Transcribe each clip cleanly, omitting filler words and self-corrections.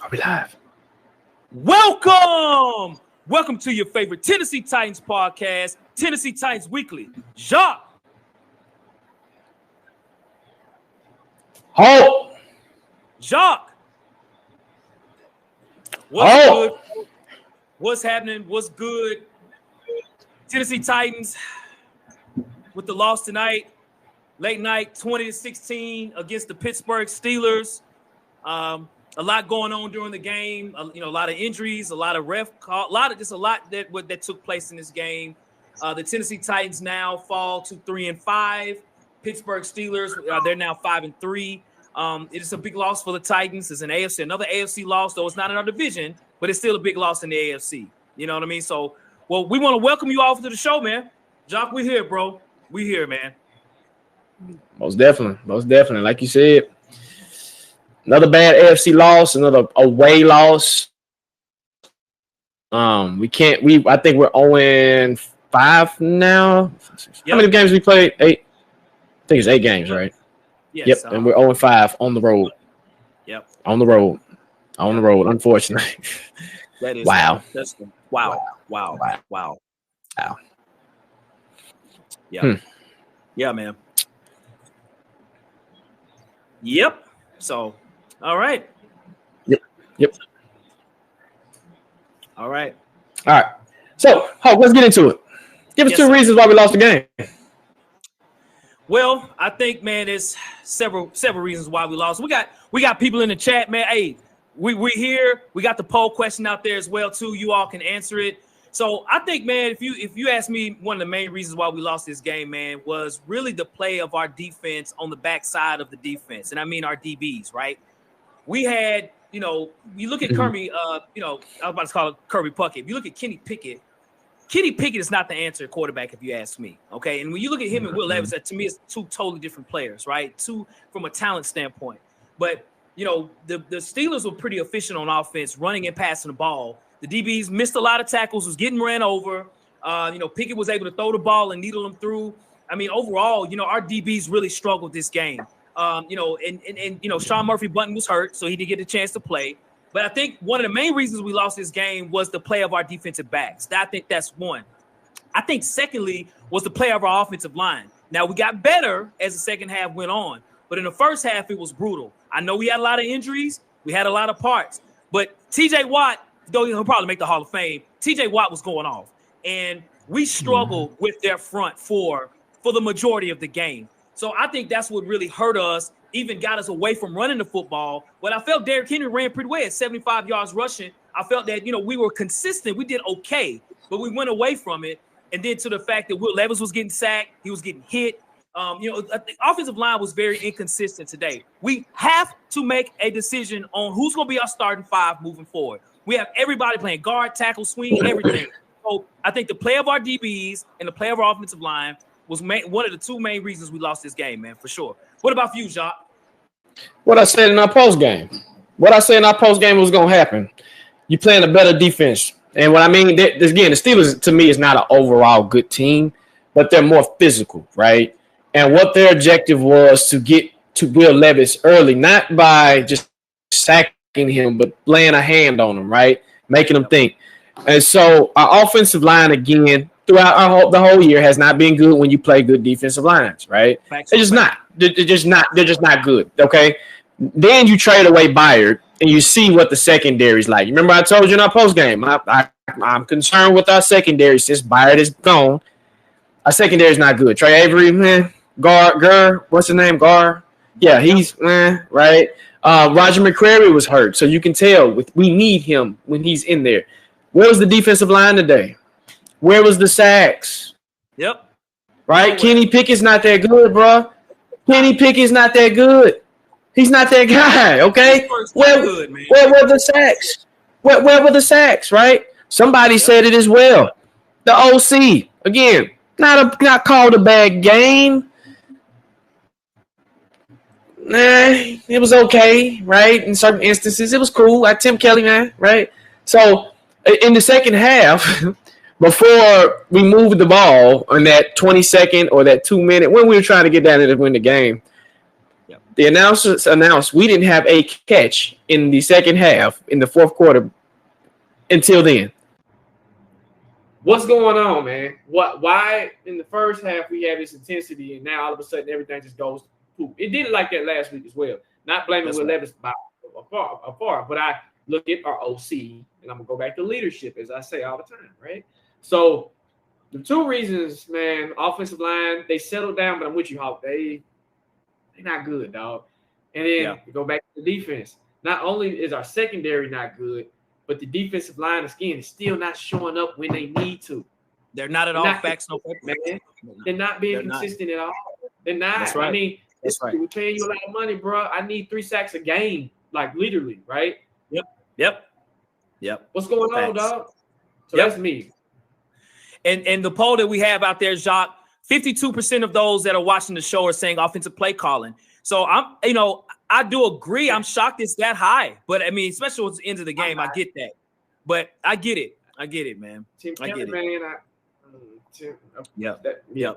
Are we live? Welcome to your favorite Tennessee Titans podcast, Tennessee Titans Weekly. Jacques. Halt. Jacques. What's good? What's happening? What's good? Tennessee Titans with the loss tonight, late night, 20-16 against the Pittsburgh Steelers. A lot going on during the game. A lot of injuries, a lot of ref call, a lot that took place in this game. The Tennessee Titans now fall to 3-5. Pittsburgh Steelers, they're now 5-3. It is a big loss for the Titans. It's another AFC loss, though it's not in our division, but it's still a big loss in the AFC. You know what I mean? So, well, we want to welcome you all to the show, man. Jacques, we're here, bro. We here, man. Most definitely. Like you said, another bad AFC loss, another away loss. I think we're 0-5 now. Yep. How many games we played? 8. I think it's 8 games, right? Yes. Yep. And we're 0-5 on the road. Yep. On the road, unfortunately. That is wow. Wow. Yeah. Yeah, man. Yep. So, all right. Yep. All right. So, let's get into it. Give us 2 reasons why we lost the game. Well, I think, man, there's several reasons why we lost. We got people in the chat, man. Hey, we're here. We got the poll question out there as well, too. You all can answer it. So I think, man, if you ask me, one of the main reasons why we lost this game, man, was really the play of our defense on the backside of the defense. And I mean our DBs, right? We had, you look at Kirby, I was about to call it Kirby Puckett. If you look at Kenny Pickett is not the answer quarterback, if you ask me, okay? And when you look at him and Will Levis, that to me is 2 totally different players, right? 2 from a talent standpoint. But, the Steelers were pretty efficient on offense, running and passing the ball. The DBs missed a lot of tackles, was getting ran over. Pickett was able to throw the ball and needle them through. I mean, overall, our DBs really struggled this game. Sean Murphy-Bunting was hurt, so he didn't get a chance to play. But I think one of the main reasons we lost this game was the play of our defensive backs. I think that's one. I think secondly was the play of our offensive line. Now, we got better as the second half went on, but in the first half, it was brutal. I know we had a lot of injuries. We had a lot of parts. But T.J. Watt, though he'll probably make the Hall of Fame, T.J. Watt was going off. And we struggled with their front for the majority of the game. So I think that's what really hurt us, even got us away from running the football. But I felt Derrick Henry ran pretty well at 75 yards rushing. I felt that, we were consistent. We did okay, but we went away from it. And then to the fact that Will Levis was getting sacked, he was getting hit. The offensive line was very inconsistent today. We have to make a decision on who's going to be our starting 5 moving forward. We have everybody playing guard, tackle, swing, everything. So I think the play of our DBs and the play of our offensive line was one of the 2 main reasons we lost this game, man, for sure. What about you, Jacques? What I said in our post game. Was going to happen. You playing a better defense. And what I mean, again, the Steelers, to me, is not an overall good team, but they're more physical, right? And what their objective was to get to Will Levis early, not by just sacking him, but laying a hand on him, right? Making him think. And so our offensive line, again, throughout the whole year has not been good when you play good defensive lines, right? They're just not. They're just not good, okay? Then you trade away Byard, and you see what the secondary is like. Remember I told you in our postgame, I'm concerned with our secondary since Byard is gone. Our secondary is not good. Trey Avery, man. Gar, what's his name? Gar? Yeah, he's right. Roger McCreary was hurt, so you can tell we need him when he's in there. Where was the defensive line today? Where was the sacks? Yep. Right? Kenny Pickett's not that good, bro. Kenny Pickett's not that good. He's not that guy, okay? Where were the sacks? Where were the sacks, right? Somebody said it as well. The OC, again, not called a bad game. It was okay, right? In certain instances, it was cool. Like Tim Kelly, man, right? So in the second half, before we moved the ball on that 20-second or that 2-minute, when we were trying to get down there to win the game, the announcers announced we didn't have a catch in the second half, in the fourth quarter, until then. What's going on, man? Why in the first half we have this intensity, and now all of a sudden everything just goes to poop? It did it like that last week as well. Not blaming Will Levis by afar, but I look at our OC, and I'm gonna go back to leadership, as I say all the time, right? So the two reasons, man, offensive line, they settled down, but I'm with you, Hawk. They're not good, dog. And then we go back to the defense. Not only is our secondary not good, but the defensive line, again, is still not showing up when they need to. They're not at all facts, no man. They're not being consistent at all. They're not. That's right. I mean, that's right. We're paying you a lot of money, bro. I need 3 sacks a game, like literally, right? Yep. What's going on, dog? So that's me. And the poll that we have out there, Jacques, 52% of those that are watching the show are saying offensive play calling. So I do agree. I'm shocked it's that high, but I mean, especially at the end of the game, I get that. But I get it, man. I get it. Yeah.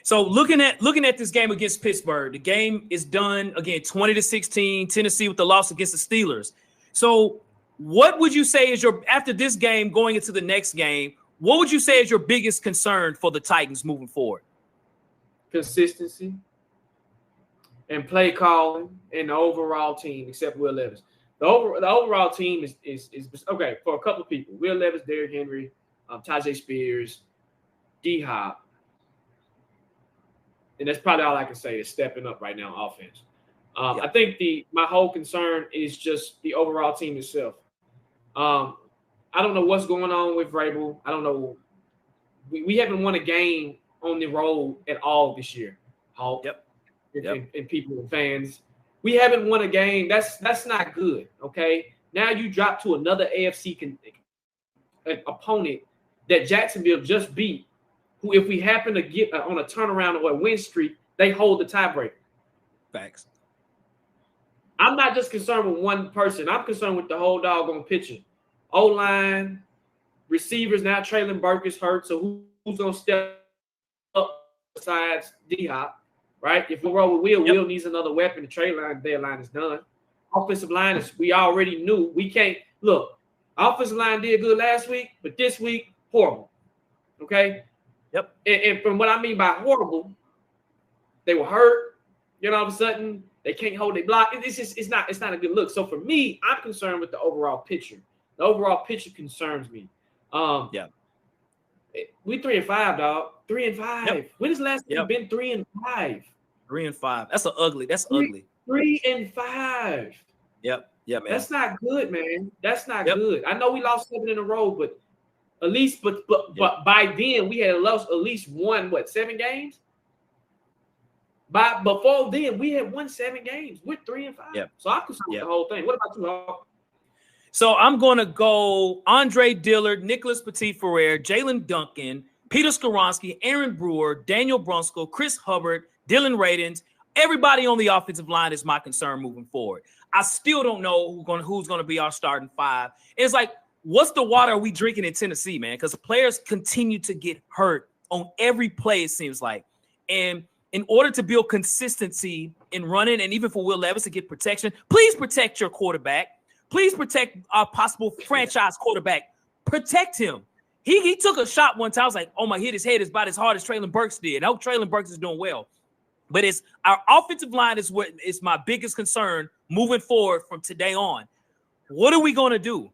So looking at this game against Pittsburgh, the game is done again 20-16. Tennessee with the loss against the Steelers. So what would you say is after this game going into the next game? What would you say is your biggest concern for the Titans moving forward? Consistency and play calling and the overall team, except Will Levis. The overall team is okay for a couple of people. Will Levis, Derrick Henry, Tajay Spears, D-Hop. And that's probably all I can say is stepping up right now on offense. I think my whole concern is just the overall team itself. I don't know what's going on with Vrabel. I don't know. We haven't won a game on the road at all this year. And people and fans. We haven't won a game. That's not good, okay? Now you drop to another AFC opponent that Jacksonville just beat, who if we happen to get on a turnaround or a win streak, they hold the tiebreaker. Facts. I'm not just concerned with one person. I'm concerned with the whole doggone picture. O-line, receivers. Now Traylon Burke is hurt, so who's going to step up besides D-Hop, right? If we roll with Will needs another weapon. The trade line, their line is done. Offensive line is, we already knew. We can't – look, offensive line did good last week, but this week, horrible, okay? Yep. And from what I mean by horrible, they were hurt. All of a sudden, they can't hold their block. It's not a good look. So for me, I'm concerned with the overall picture. The overall picture concerns me. We 3-5, dog. 3-5. Yep. When has last time been 3-5? 3-5. That's ugly. 3-5. Yep, man. That's not good, man. That's not good. I know we lost 7 in a row, but at least, but by then we had lost at least 7 games. Before then, we had won 7 games. We're 3-5. Yep. So I'm concerned with the whole thing. What about you, Hawk? So I'm going to go Andre Dillard, Nicholas Petit-Ferrer, Jalen Duncan, Peter Skoronski, Aaron Brewer, Daniel Brunskill, Chris Hubbard, Dylan Radins. Everybody on the offensive line is my concern moving forward. I still don't know who's going to be our starting 5. It's like, what's the water are we drinking in Tennessee, man? Because the players continue to get hurt on every play, it seems like. And in order to build consistency in running and even for Will Levis to get protection, please protect your quarterback. Please protect our possible franchise quarterback. Protect him. He took a shot one time. I was like, oh, my, hit his head is about as hard as Traylon Burks did. I hope Traylon Burks is doing well. But it's our offensive line is what is my biggest concern moving forward from today on. What are we going to do?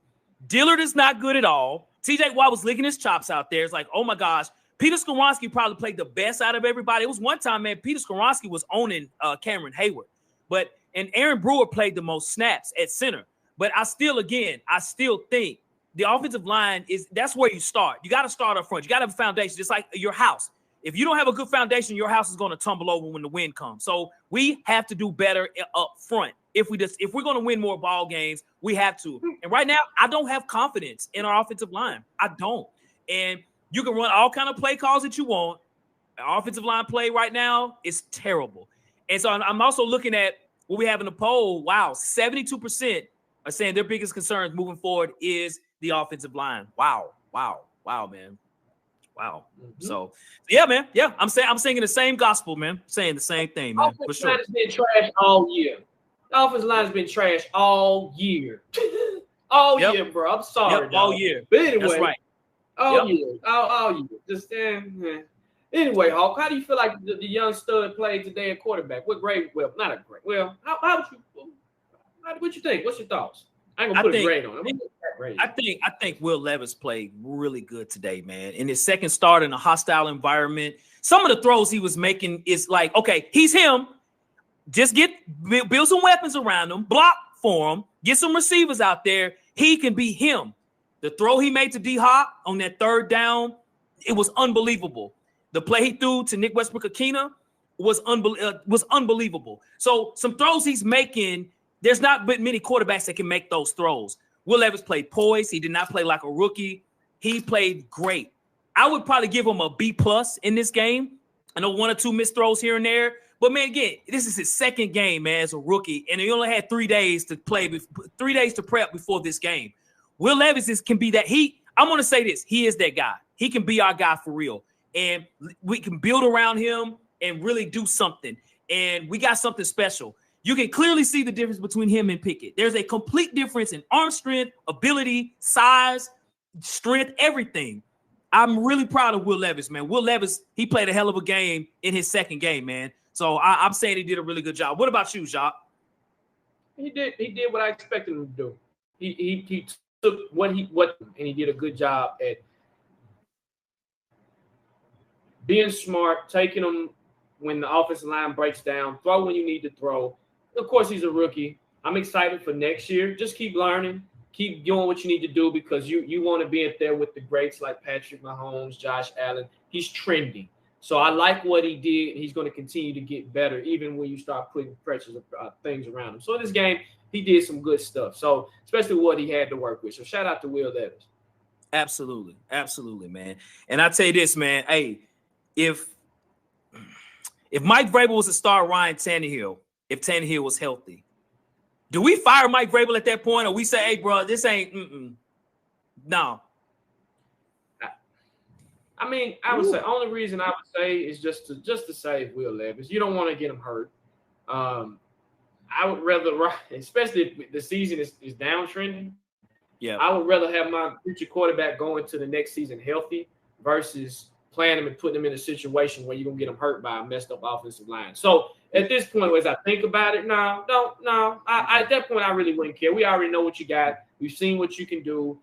Dillard is not good at all. TJ Watt was licking his chops out there. It's like, oh, my gosh. Peter Skoronski probably played the best out of everybody. It was one time, man, Peter Skoronski was owning Cameron Hayward. And Aaron Brewer played the most snaps at center. But I still think the offensive line that's where you start. You got to start up front. You got to have a foundation, just like your house. If you don't have a good foundation, your house is going to tumble over when the wind comes. So we have to do better up front. If we're going to win more ball games, we have to. And right now, I don't have confidence in our offensive line. I don't. And you can run all kind of play calls that you want. Our offensive line play right now is terrible. And so I'm also looking at what we have in the poll. Wow, 72% are saying their biggest concerns moving forward is the offensive line. Wow, man. Wow. Mm-hmm. So, yeah, man. I'm singing the same gospel, man. Saying the same thing, man. For sure. Has been trash all year. The offensive line has been trash all year. All year, bro. I'm sorry. All year. But anyway, that's right. All year. All year. Just anyway, Hawk, how do you feel like the young stud played today at quarterback? What grade? Well, not a grade. Well, what you think? What's your thoughts? I ain't gonna put a grade on it. I think Will Levis played really good today, man. In his second start in a hostile environment, some of the throws he was making is like, okay, he's him. Just build some weapons around him, block for him, get some receivers out there. He can be him. The throw he made to D-Hop on that third down, it was unbelievable. The play he threw to Nick Westbrook-Akina was unbelievable. So some throws he's making, there's not many quarterbacks that can make those throws. Will Levis played poised. He did not play like a rookie. He played great. I would probably give him a B+ in this game. I know 1 or 2 missed throws here and there. But, man, again, this is his second game, man, as a rookie. And he only had 3 days to play, 3 days to prep before this game. Will Levis can be that. I'm going to say this. He is that guy. He can be our guy for real. And we can build around him and really do something. And we got something special. You can clearly see the difference between him and Pickett. There's a complete difference in arm strength, ability, size, strength, everything. I'm really proud of Will Levis, man. Will Levis, he played a hell of a game in his second game, man. So I'm saying he did a really good job. What about you, Jacques? He did what I expected him to do. He took what and he did a good job at being smart, taking them when the offensive line breaks down, throw when you need to throw. Of course, he's a rookie. I'm excited for next year. Just keep learning, keep doing what you need to do because you want to be in there with the greats like Patrick Mahomes, Josh Allen. He's trending. So I like what he did. He's going to continue to get better even when you start putting pressures of things around him. So in this game, he did some good stuff. So especially what he had to work with. So shout out to Will Levis. Absolutely. Absolutely, man. And I tell you this, man. Hey, if Mike Vrabel was to start Ryan Tannehill, if Tannehill was healthy, do we fire Mike Vrabel at that point or we say, hey, bro, this ain't no. I mean, I would say only reason I would say is just to save Will Levis. You don't want to get him hurt. I would rather, especially if the season is downtrending. Yeah, I would rather have my future quarterback going to the next season healthy versus playing him and putting him in a situation where you're gonna get him hurt by a messed up offensive line. So at this point, as I think about it, no. At that point, I really wouldn't care. We already know what you got. We've seen what you can do.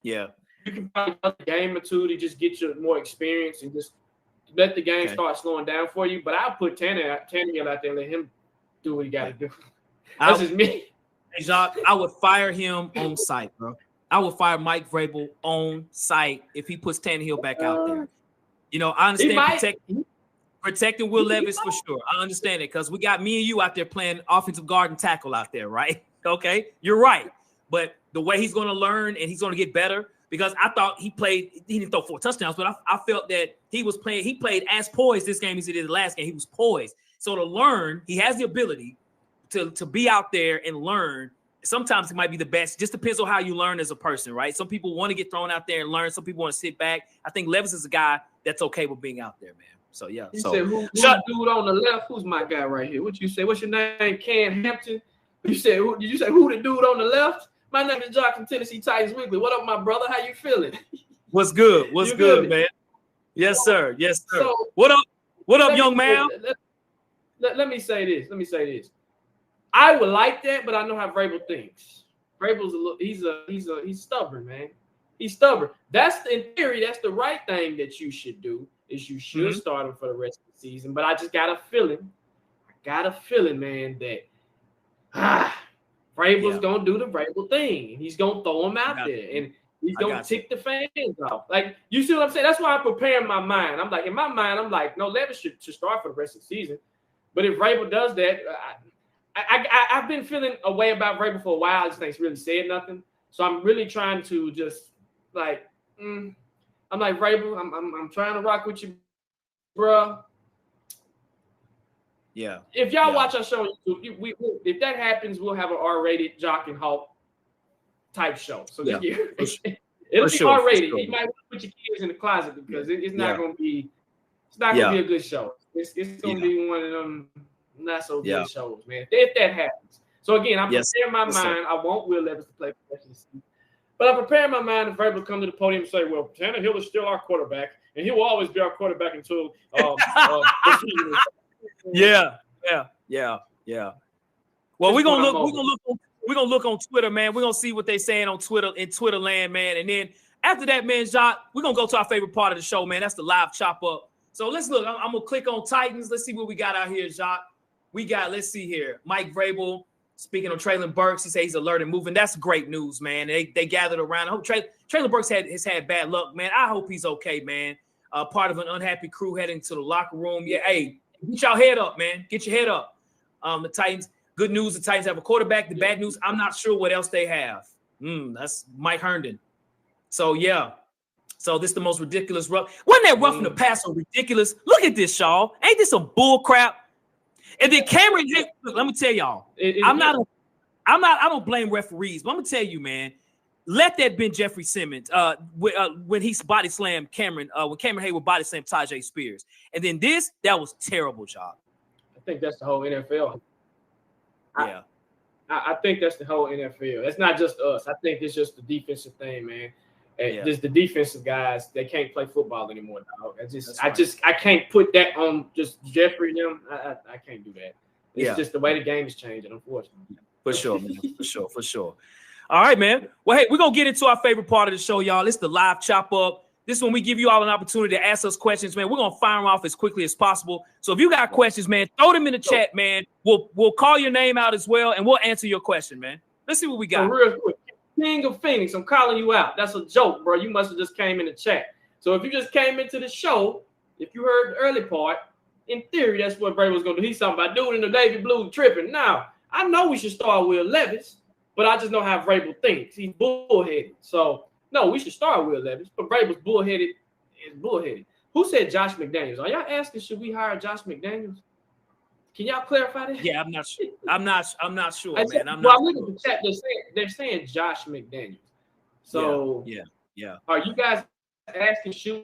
Yeah. You can probably play a game or two to just get you more experience and just let the game start slowing down for you. But I'll put Tannehill out there and let him do what he got to do. That's just me. Hey, Jacques, I would fire him on site, bro. I would fire Mike Vrabel on site if he puts Tannehill back out there. You know, I understand protecting Will Levis for sure. I understand it because we got me and you out there playing offensive guard and tackle out there, right? Okay, you're right. But the way he's going to learn and he's going to get better, because I thought he didn't throw 4 touchdowns, but I felt that he played as poised this game as he did the last game. He was poised. So to learn, he has the ability to be out there and learn. Sometimes it might be the best. Just depends on how you learn as a person, right? Some people want to get thrown out there and learn. Some people want to sit back. I think Levis is a guy that's okay with being out there, man. So, yeah. You said, who's the dude on the left? Who's my guy right here? What you say? What's your name? Ken Hampton? Did you say who the dude on the left? My name is Jock from Tennessee Titans Weekly. What up, my brother? How you feeling? What's good? What's good, man? Yes, sir. Yes, sir. So, what up, young man? Let me say this. I would like that, but I know how Vrabel thinks. Vrabel's he's stubborn, man. He's stubborn. In theory, that's the right thing that you should do. Is you should start him for the rest of the season. But I just got a feeling, man, that Vrabel's gonna do the Vrabel thing. He's gonna throw him out there, and he's gonna tick the fans off. Like, you see what I'm saying? That's why I'm preparing my mind. I'm like, in my mind, I'm like, no, Levis should start for the rest of the season. But if Vrabel does that, I've been feeling a way about Vrabel for a while. I just think he's really said nothing. So I'm really trying to just like, I'm like, Vrabel, I'm trying to rock with you, bro. Yeah. If y'all watch our show on YouTube, if that happens, we'll have an R-rated Jock and Hawk type show. So it'll be R-rated. You might want to put your kids in the closet because it's not going to be. It's not going to be a good show. It's going to be one not so good shows, man. If that happens. So again, I'm preparing my mind. I want Will Levis to play for the season. But I'm preparing my mind if Vrabel come to the podium and say, well, Tannehill is still our quarterback, and he will always be our quarterback until the season. Yeah. Well, we're gonna look on Twitter, man. We're gonna see what they're saying on Twitter in Twitter land, man. And then after that, man, Jacques, we're gonna go to our favorite part of the show, man. That's the live chop up. So let's look. I'm gonna click on Titans. Let's see what we got out here, Jacques. We got, let's see here, Mike Vrabel. Speaking of Traylon Burks, he says he's alert and moving. That's great news, man. They gathered around. I hope Traylon Burks has had bad luck, man. I hope he's okay, man. Part of an unhappy crew heading to the locker room. Yeah, hey, get your head up, man. Get your head up. The Titans. Good news, the Titans have a quarterback. The bad news, I'm not sure what else they have. That's Mike Herndon. So yeah. So this is the most ridiculous rough. Wasn't that roughing the pass so ridiculous? Look at this, y'all. Ain't this some bull crap? And then Cameron, look, let me tell y'all, I don't blame referees, but I'm gonna tell you, man, let that been Jeffrey Simmons when he body slammed Cameron, when Cameron Hayward body slammed Tajay Spears. And then that was terrible, job. I think that's the whole NFL. Yeah. I think that's the whole NFL. It's not just us. I think it's just the defensive thing, man. Just the defensive guys, they can't play football anymore, dog. I can't put that on just Jeffrey and them. I can't do that. It's just the way the game is changing, unfortunately. For sure, man. For sure. All right, man. Well, hey, we're gonna get into our favorite part of the show, y'all. It's the live chop up. This is when we give you all an opportunity to ask us questions, man. We're gonna fire them off as quickly as possible. So if you got questions, man, throw them in the chat, man. We'll call your name out as well, and we'll answer your question, man. Let's see what we got. So real quick. King of Phoenix, I'm calling you out. That's a joke, bro. You must have just came in the chat. So if you just came into the show, if you heard the early part, in theory, that's what Bray was going to do. He's talking about dude in the navy blue tripping. Now, I know we should start Will Levis, but I just know how Vrabel thinks. He's bullheaded. So, no, we should start Will Levis, but Vrabel's bullheaded is bullheaded. Who said Josh McDaniels? Are y'all asking, should we hire Josh McDaniels? Can y'all clarify that? Yeah, I'm not sure. I'm not sure, man. I look at the chat. They're saying Josh McDaniels. So yeah. Are you guys asking, should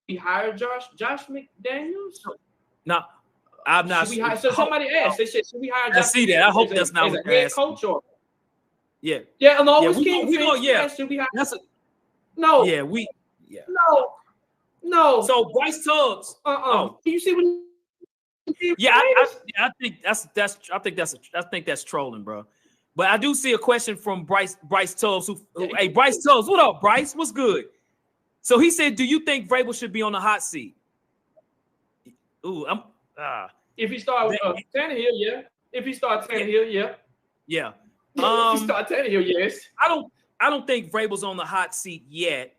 we hire Josh McDaniels? No, I'm not. So somebody asked. They said, should we hire Josh? I see that. I hope that's not what they're asking. Coach or yeah. Along with King. Should we hire? No. No. So Bryce Tubbs. Do you see what? Yeah, I think that's trolling, bro. But I do see a question from Bryce Tubbs. Hey, Bryce Tubbs, what up, Bryce? What's good? So he said, "Do you think Vrabel should be on the hot seat?" Ooh, if he starts Tannehill, yeah. If he starts Tannehill, yeah. Yeah. If he starts Tannehill, yes. I don't think Vrabel's on the hot seat yet.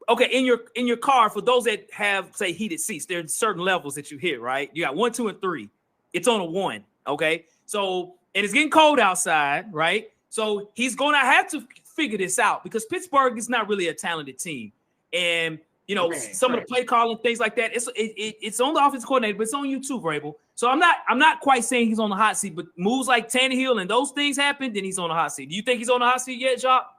Okay, in your car, for those that have, say, heated seats, there's certain levels that you hit, right? You got 1, 2, and 3. It's on a 1, okay? So, and it's getting cold outside, right? So he's going to have to figure this out because Pittsburgh is not really a talented team. And, you know, some of the play calling, things like that, it's on the offensive coordinator, but it's on you too, Vrabel. So I'm not quite saying he's on the hot seat, but moves like Tannehill and those things happen, then he's on the hot seat. Do you think he's on the hot seat yet, Jacques?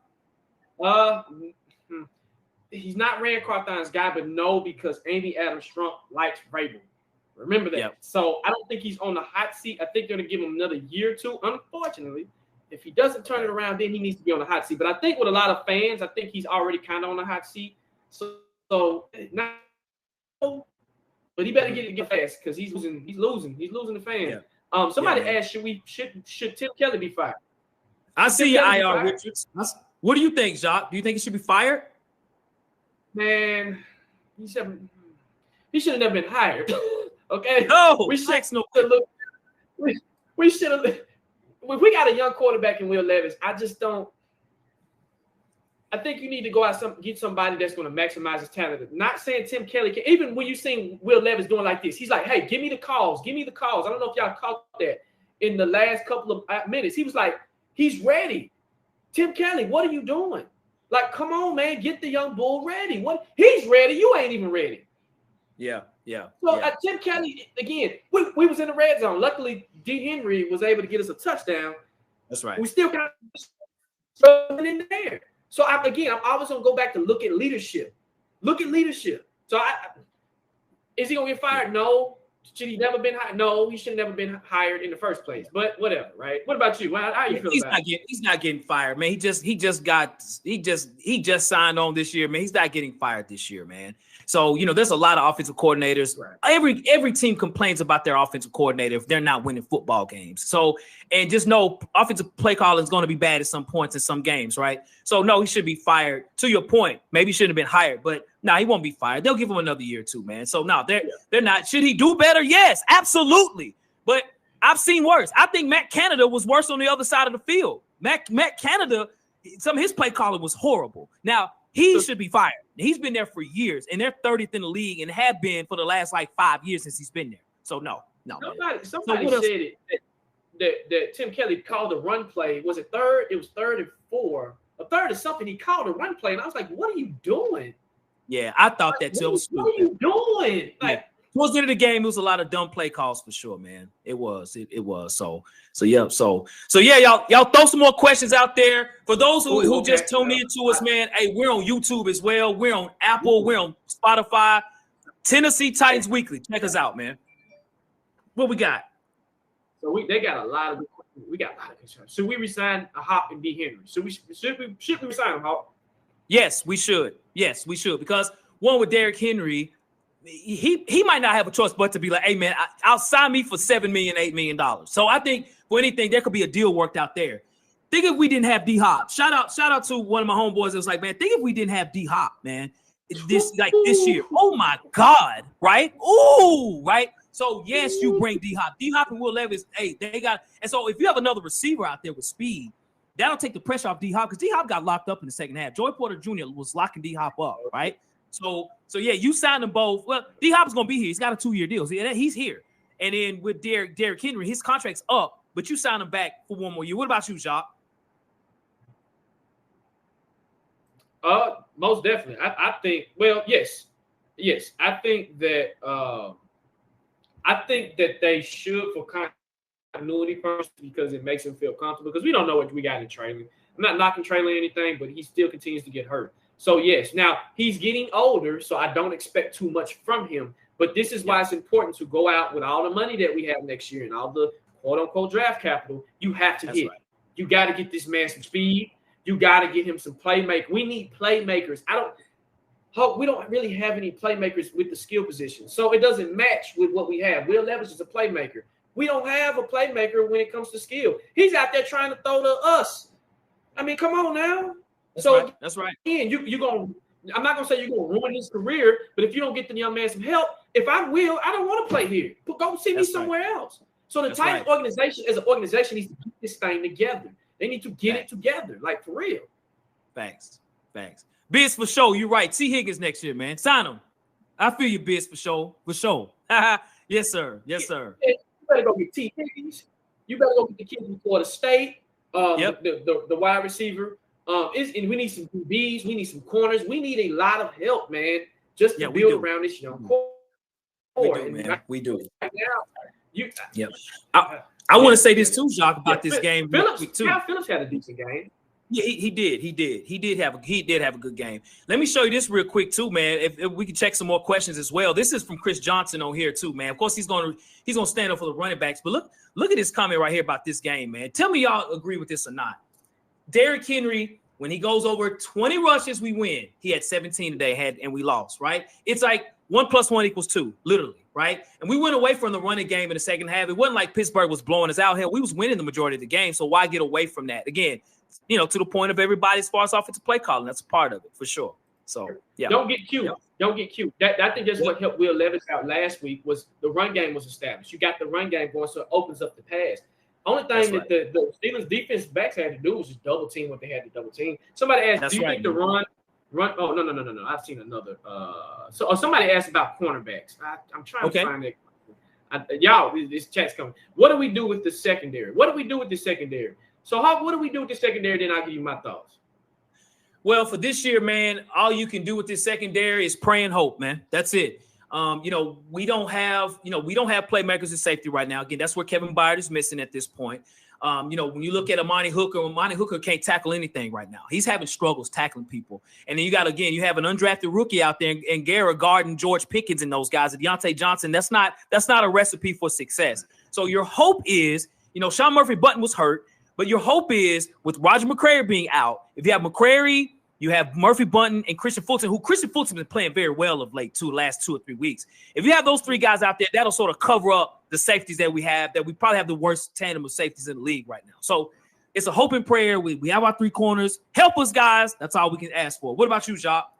He's not Rand Carthon's guy, but no, because Amy Adams-Strunk likes Vrabel. Remember that. Yep. So I don't think he's on the hot seat. I think they're going to give him another year or two. Unfortunately, if he doesn't turn it around, then he needs to be on the hot seat. But I think with a lot of fans, I think he's already kind of on the hot seat. So not, but he better get fast because he's losing the fans. Yeah. Somebody asked, should Tim Kelly be fired? I see IR Richards. What do you think, Jacques? Do you think he should be fired? Man, he should have never been hired. Okay. No, we should have. If we got a young quarterback in Will Levis, I think you need to go out get somebody that's going to maximize his talent. Not saying Tim Kelly can. Even when you seen Will Levis doing like this, he's like, "Hey, give me the calls. I don't know if y'all caught that in the last couple of minutes. He was like, "He's ready." Tim Kelly, what are you doing? Like, come on, man, get the young bull ready. What? He's ready. You ain't even ready. Yeah. So Tim Kelly, again, we was in the red zone. Luckily, D. Henry was able to get us a touchdown. That's right. We still got struggling in there. So I'm always gonna go back to look at leadership. So is he gonna get fired? No. Should he never been hired? No, he should never been hired in the first place. But whatever, right? What about you? How you feel about it? He's not getting fired, man. He just signed on this year, man. He's not getting fired this year, man. So, there's a lot of offensive coordinators. Right. Every team complains about their offensive coordinator if they're not winning football games. So, and just know offensive play calling is going to be bad at some points in some games, right? So, no, he should be fired. To your point, maybe he shouldn't have been hired, but no, he won't be fired. They'll give him another year or two, man. So, no, they're not. Should he do better? Yes, absolutely. But I've seen worse. I think Matt Canada was worse on the other side of the field. Matt Canada, some of his play calling was horrible. Now, he should be fired. He's been there for years, and they're 30th in the league and have been for the last 5 years since he's been there. So no. Somebody said that Tim Kelly called a run play. Was it third? It was 3rd and 4. A third or something. He called a run play, and I was like, "What are you doing?" Yeah, I thought that too. What are you doing? Towards the end of the game, it was a lot of dumb play calls for sure, man. It was. So yeah. So yeah, y'all throw some more questions out there. For those who just tuned in to us, man, hey, we're on YouTube as well. We're on Apple. We're on Spotify. Tennessee Titans Weekly. Check us out, man. What we got? So they got a lot of good questions. We got a lot of concerns. Should we resign a Hop and D. Henry? Should we resign him, Hop? Yes, we should. Yes, we should. Because one with Derrick Henry, he might not have a choice but to be like, hey, man, I'll sign me for $7 million, $8 million. So I think for anything, there could be a deal worked out there. Think if we didn't have D-Hop. Shout out to one of my homeboys that was like, man, think if we didn't have D-Hop, man, this year. Oh, my God, right? Ooh, right? So, yes, you bring D-Hop. D-Hop and Will Levis, hey, they got – and so if you have another receiver out there with speed, that'll take the pressure off D-Hop because D-Hop got locked up in the second half. Joey Porter Jr. was locking D-Hop up, right? So yeah, you signed them both. Well, D-Hop's going to be here. He's got a 2-year deal. He's here. And then with Derrick Henry, his contract's up, but you signed him back for 1 more year. What about you, Jacques? Most definitely. I think, well, yes. I think that they should for continuity first because it makes him feel comfortable because we don't know what we got in Traylon. I'm not knocking Traylon or anything, but he still continues to get hurt. So, yes, now he's getting older, so I don't expect too much from him. But this is why it's important to go out with all the money that we have next year and all the quote-unquote draft capital. You have to hit. Right. You got to get this man some speed. You got to get him some playmaker. We need playmakers. We don't really have any playmakers with the skill position. So it doesn't match with what we have. Will Levis is a playmaker. We don't have a playmaker when it comes to skill. He's out there trying to throw to us. I mean, come on now. That's right. Again, I'm not gonna say you're gonna ruin his career, but if you don't get the young man some help, I don't want to play here. Go see me somewhere else. So the Titans organization, as an organization, needs to get this thing together. They need to get it together, like for real. Thanks. Biz for sure. You're right. T. Higgins next year, man. Sign him. I feel you, Biz for sure. Yes, sir. You better go get T. Higgins. You better go get the kid from Florida State. The wide receiver. And we need some QBs. We need some corners. We need a lot of help, man, just to build around this young core. We do. Right now, I want to say this too, Jacques, about this game. Phillips had a decent game. Yeah, he did. He did have a good game. Let me show you this real quick too, man. If we can check some more questions as well. This is from Chris Johnson on here too, man. Of course, he's gonna stand up for the running backs. But look at this comment right here about this game, man. Tell me y'all agree with this or not. Derrick Henry, when he goes over 20 rushes, we win. He had 17 today, and we lost, right? It's like 1 + 1 = 2, literally, right? And we went away from the running game in the second half. It wasn't like Pittsburgh was blowing us out. Hell, we was winning the majority of the game, so why get away from that? Again, to the point of everybody as far as offensive play calling. That's a part of it, for sure. So, yeah. Don't get cute. Yep. Don't get cute. I think that's what helped Will Levis out last week was the run game was established. You got the run game going, so it opens up the pass. Only thing the Steelers defense backs had to do was just double team what they had to double team. Somebody asked, do you think the run? Oh, no. I've seen another. Somebody asked about cornerbacks. I'm trying to find that. Y'all, this chat's coming. What do we do with the secondary? So, what do we do with the secondary? Then I'll give you my thoughts. Well, for this year, man, all you can do with this secondary is pray and hope, man. That's it. We don't have playmakers in safety right now. Again, that's where Kevin Byard is missing at this point. When you look at Amani Hooker can't tackle anything right now. He's having struggles tackling people. And then you have an undrafted rookie out there and Guerra guarding George Pickens and those guys. And Deontay Johnson, that's not a recipe for success. So your hope is, Sean Murphy-Bunting was hurt, but your hope is with Roger McCrary being out, if you have McCrary, you have Murphy-Bunting and Christian Fulton, who Christian Fulton's been playing very well of late, too, the last 2 or 3 weeks. If you have those 3 guys out there, that'll sort of cover up the safeties that we have, that we probably have the worst tandem of safeties in the league right now. So it's a hope and prayer. We have our 3 corners. Help us, guys. That's all we can ask for. What about you, Jacques?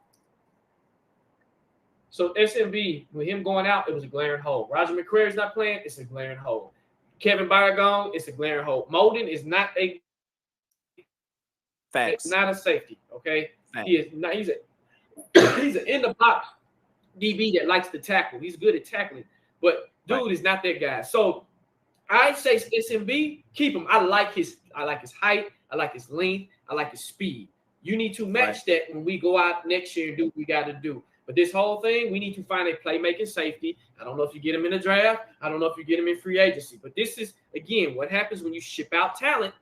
So SMB, with him going out, it was a glaring hole. Roger McCrary's not playing, it's a glaring hole. Kevin Byard gone, it's a glaring hole. Molden is not a Facts. Not a safety, okay? Facts. He is not. He's an in the box DB that likes to tackle. He's good at tackling, but dude is not that guy. So I say SMB, keep him. I like his height. I like his length. I like his speed. You need to match that when we go out next year and do what we got to do. But this whole thing, we need to find a playmaking safety. I don't know if you get him in the draft. I don't know if you get him in free agency. But this is, again, what happens when you ship out talent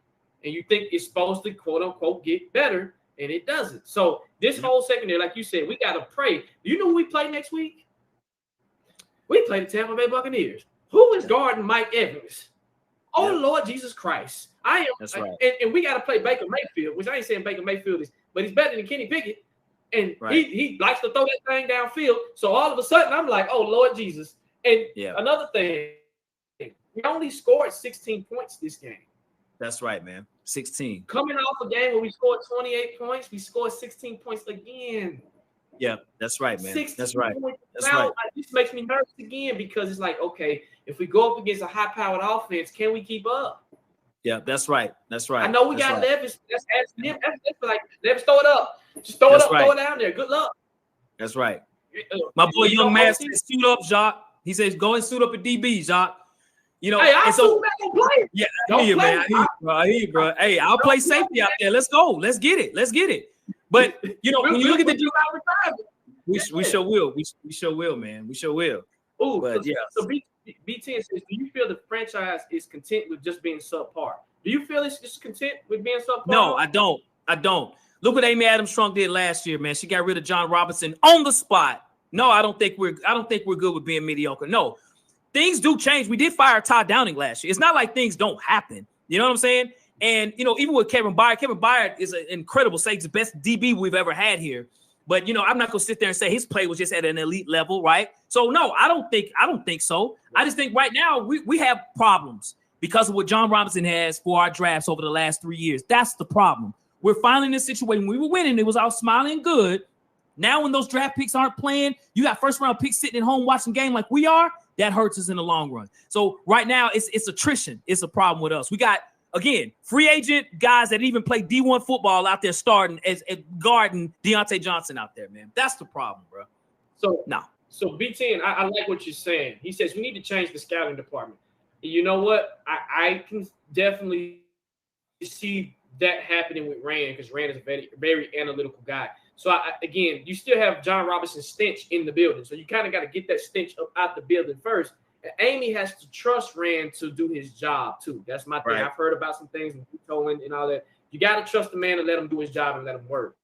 and you think it's supposed to, quote unquote, get better, and it doesn't. So this whole secondary, like you said, we got to pray. Do you know who we play next week? We play the Tampa Bay Buccaneers. Who is guarding Mike Evans? Oh, Lord Jesus Christ. I am. That's right. And we got to play Baker Mayfield, which I ain't saying Baker Mayfield is, but he's better than Kenny Pickett. And he likes to throw that thing downfield. So all of a sudden, I'm like, oh, Lord Jesus. And another thing, we only scored 16 points this game. That's right, man. 16. Coming off a game where we scored 28 points, we scored 16 points again. Yeah, that's right, man. That's right. That's now, right. This makes me nervous again because it's like, okay, if we go up against a high-powered offense, can we keep up? Yeah, that's right. That's right. I know we got Levis. That's asking him. That's like, Levis, throw it up. Just throw it up, throw it down there. Good luck. That's right. My boy Young Man says, suit up, Jacques. He says, go and suit up at DB, Jacques. Hey, I'll suit back and play. Yeah, I hear you, man. I hear you, bro. Hey, I'll play safety out there. Let's go. Let's get it. Let's get it. But, when you look at the we sure will. We sure will, man. We sure will. Oh, but so B10 says, do you feel the franchise is content with just being subpar? Do you feel it's just content with being subpar? No, I don't. Look what Amy Adams-Strunk did last year, man. She got rid of John Robinson on the spot. No, I don't think we're good with being mediocre. No, things do change. We did fire Todd Downing last year. It's not like things don't happen. You know what I'm saying? And even with Kevin Byard is an incredible safety, the best DB we've ever had here. But I'm not gonna sit there and say his play was just at an elite level, right? So no, I don't think so. I just think right now we have problems because of what John Robinson has for our drafts over the last 3 years. That's the problem. We're finally in this situation. When we were winning, it was all smiling good. Now when those draft picks aren't playing, you got first round picks sitting at home watching game like we are. That hurts us in the long run. So right now it's attrition. It's a problem with us. We got, again, free agent guys that even play D1 football out there starting as guarding Deontay Johnson out there, man. That's the problem, bro. So B10, I like what you're saying. He says we need to change the scouting department. You know what? I can definitely see that happening with Rand because Rand is a very, very analytical guy. So again, you still have John Robinson's stench in the building. So you kind of got to get that stench up out the building first. And Amy has to trust Rand to do his job too. That's my thing. Right. I've heard about some things and Tolan and all that. You got to trust the man and let him do his job and let him work.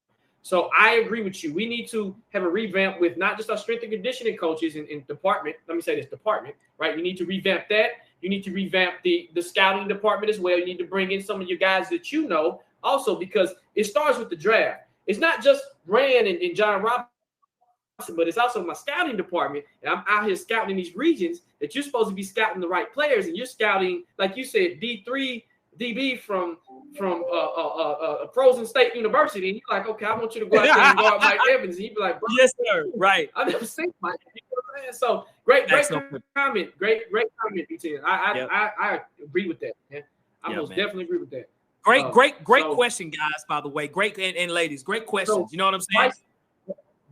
So I agree with you. We need to have a revamp with not just our strength and conditioning coaches in department. Let me say this department, right? You need to revamp that. You need to revamp the scouting department as well. You need to bring in some of your guys that you know also because it starts with the draft. It's not just Rand and John Robinson, but it's also my scouting department. And I'm out here scouting in these regions that you're supposed to be scouting the right players. And you're scouting, like you said, D3 DB from Frozen State University. And you're like, okay, I want you to go out there and guard Mike Evans. And you'd be like, yes, sir. Right. I've never seen Mike. You know what I'm saying? So great comment. Great comment, B10. I agree with that, man. I most definitely agree with that. Great question, guys, by the way. Great and ladies, great questions. So, you know what I'm saying?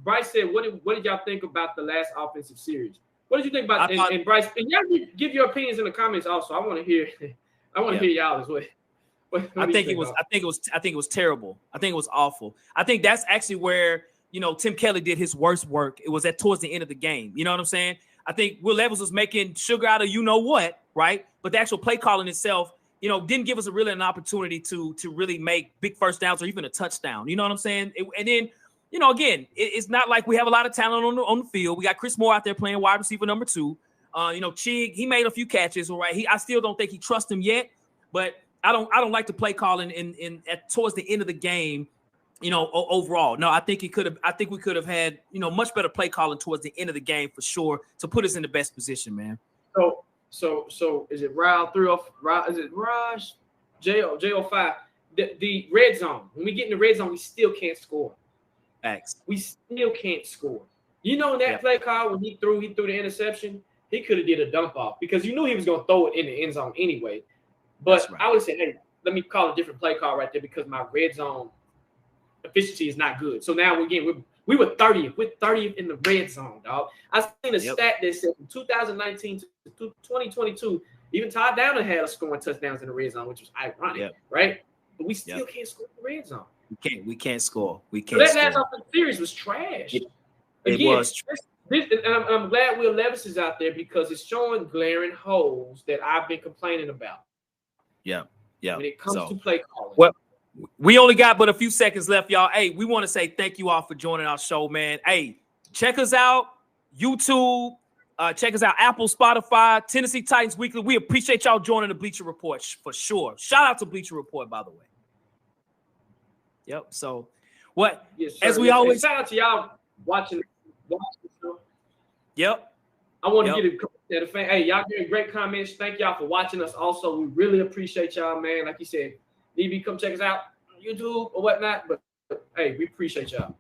Bryce said, what did y'all think about the last offensive series? What did you think about and Bryce? And y'all give your opinions in the comments also. I want to hear hear y'all as well. I think it was terrible. I think it was awful. I think that's actually where, Tim Kelly did his worst work. It was towards the end of the game. You know what I'm saying? I think Will Levis was making sugar out of you know what, right? But the actual play calling itself, didn't give us an opportunity to really make big first downs or even a touchdown. You know what I'm saying? And then, again, it's not like we have a lot of talent on the field. We got Chris Moore out there playing wide receiver number 2. Chig, he made a few catches, all right. I still don't think he trusts him yet, but I don't like the play calling towards the end of the game. Overall, no, I think we could have had, much better play calling towards the end of the game for sure to put us in the best position, man. So is it round 3 or is it Raj? J05? The red zone. When we get in the red zone, we still can't score. Thanks. We still can't score. That play call when he threw the interception, he could have did a dump off because you knew he was going to throw it in the end zone anyway. But right. I would say, hey, let me call a different play call right there because my red zone efficiency is not good. So now we were 30th. We're 30th in the red zone, dog. I seen a stat that said from 2019 to 2022, even Todd Downer had us scoring touchdowns in the red zone, which was ironic, right? But we still can't score in the red zone. We can't score. So that last offensive series was trash. It was trash. And I'm glad Will Levis is out there because it's showing glaring holes that I've been complaining about. Yeah. When it comes to play calling. Well, we only got but a few seconds left, y'all. Hey, we want to say thank you all for joining our show, man. Hey, check us out, YouTube. Check us out, Apple, Spotify, Tennessee Titans Weekly. We appreciate y'all joining the Bleacher Report for sure. Shout out to Bleacher Report, by the way. Yep. So, what? Yes, as we always shout out to y'all watching the show. Yep. I want to get a fan. Hey, y'all doing great comments. Thank y'all for watching us. Also, we really appreciate y'all, man. Like you said, maybe come check us out on YouTube or whatnot. But hey, we appreciate y'all.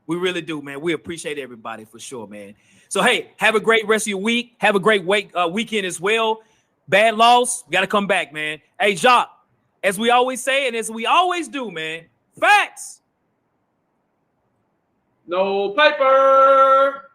We really do, man. We appreciate everybody for sure, man. So, hey, have a great rest of your week. Have a great weekend as well. Bad loss. We got to come back, man. Hey, Jacques, as we always say and as we always do, man, facts. No paper.